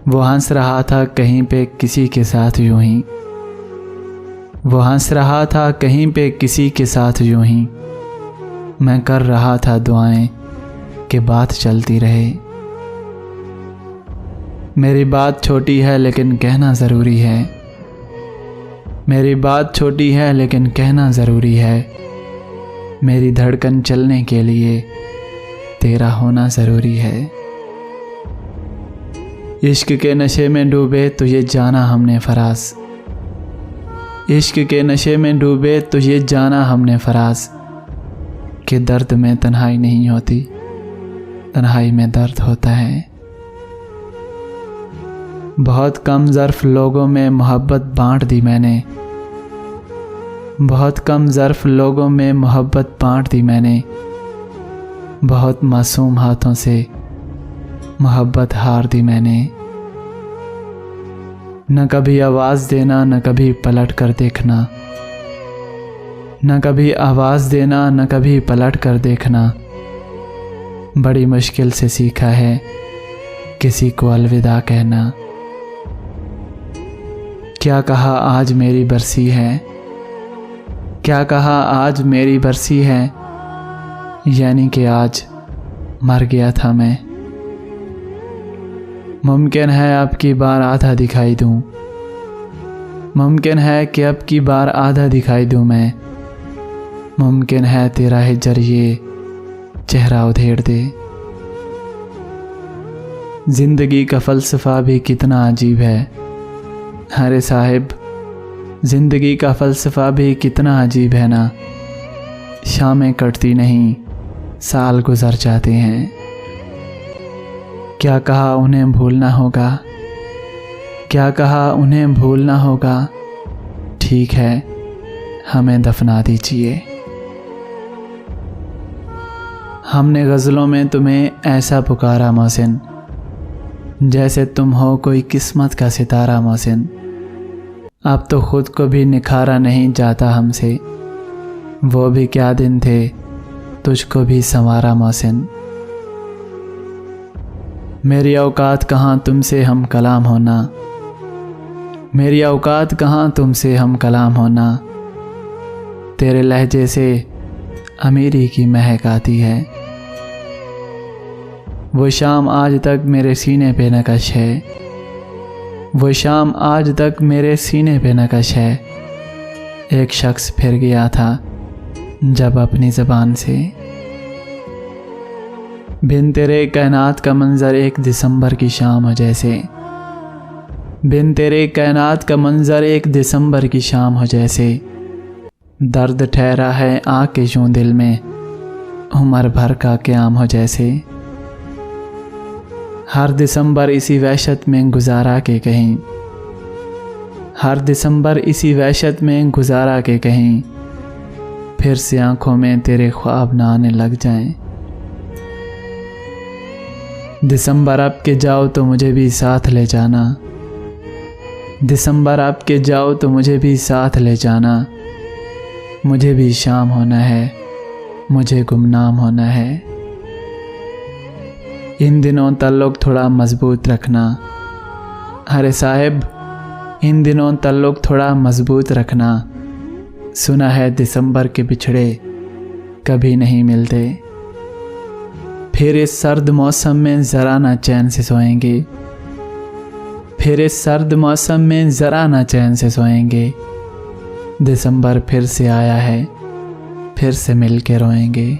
वो हंस रहा था कहीं पे किसी के साथ यूं ही, वो हंस रहा था कहीं पे किसी के साथ यूं ही। मैं कर रहा था दुआएं कि बात चलती रहे। मेरी बात छोटी है लेकिन कहना ज़रूरी है, मेरी बात छोटी है लेकिन कहना ज़रूरी है। मेरी धड़कन चलने के लिए तेरा होना ज़रूरी है। इश्क के नशे में डूबे तो ये जाना हमने फराज, इश्क के नशे में डूबे तो ये जाना हमने फराज कि दर्द में तन्हाई नहीं होती, तन्हाई में दर्द होता है। बहुत कम ज़र्फ़ लोगों में मोहब्बत बांट दी मैंने, बहुत कम ज़र्फ़ लोगों में मोहब्बत बांट दी मैंने। बहुत मासूम हाथों से मोहब्बत हार दी मैंने। न कभी आवाज़ देना न कभी पलट कर देखना, न कभी आवाज़ देना न कभी पलट कर देखना। बड़ी मुश्किल से सीखा है किसी को अलविदा कहना। क्या कहा आज मेरी बरसी है, क्या कहा आज मेरी बरसी है, यानी कि आज मर गया था मैं। मुमकिन है अब की बार आधा दिखाई दूं, मुमकिन है कि अब की बार आधा दिखाई दूं मैं। मुमकिन है तेरा हिजर ये चेहरा उधेड़ दे। जिंदगी का फ़लसफ़ा भी कितना अजीब है, अरे साहिब ज़िंदगी का फ़लसफ़ा भी कितना अजीब है ना। शामें कटती नहीं साल गुज़र जाते हैं। क्या कहा उन्हें भूलना होगा, क्या कहा उन्हें भूलना होगा। ठीक है हमें दफना दीजिए। हमने गज़लों में तुम्हें ऐसा पुकारा मोहसिन, जैसे तुम हो कोई किस्मत का सितारा मोहसिन। अब तो ख़ुद को भी निखारा नहीं जाता हमसे, वो भी क्या दिन थे तुझको भी संवारा मोहसिन। मेरी औकात कहाँ तुमसे हम कलाम होना, मेरी औकात कहाँ तुमसे हम कलाम होना। तेरे लहजे से अमीरी की महक आती है। वो शाम आज तक मेरे सीने पे नकश है, वो शाम आज तक मेरे सीने पे नकश है। एक शख्स फिर गया था जब अपनी ज़बान से। बिन तेरे कायनात का मंज़र एक दिसंबर की शाम हो जैसे, बिन तेरे कायनात का मंज़र एक दिसंबर की शाम हो जैसे। दर्द ठहरा है आके यूं दिल में उम्र भर का क़याम हो जैसे। हर दिसंबर इसी वहशत में गुजारा के कहीं, हर दिसंबर इसी वहशत में गुजारा के कहीं। फिर से आँखों में तेरे ख्वाब ना आने लग जाएं। दिसंबर अब के जाओ तो मुझे भी साथ ले जाना, दिसंबर अब के जाओ तो मुझे भी साथ ले जाना। मुझे भी शाम होना है, मुझे गुमनाम होना है। इन दिनों ताल्लुक़ थोड़ा मज़बूत रखना, अरे साहिब इन दिनों ताल्लुक़ थोड़ा मज़बूत रखना। सुना है दिसंबर के बिछड़े कभी नहीं मिलते। फिर इस सर्द मौसम में ज़रा ना चैन से सोएंगे, फिर इस सर्द मौसम में ज़रा ना चैन से सोएंगे। दिसंबर फिर से आया है, फिर से मिल के रोएंगे।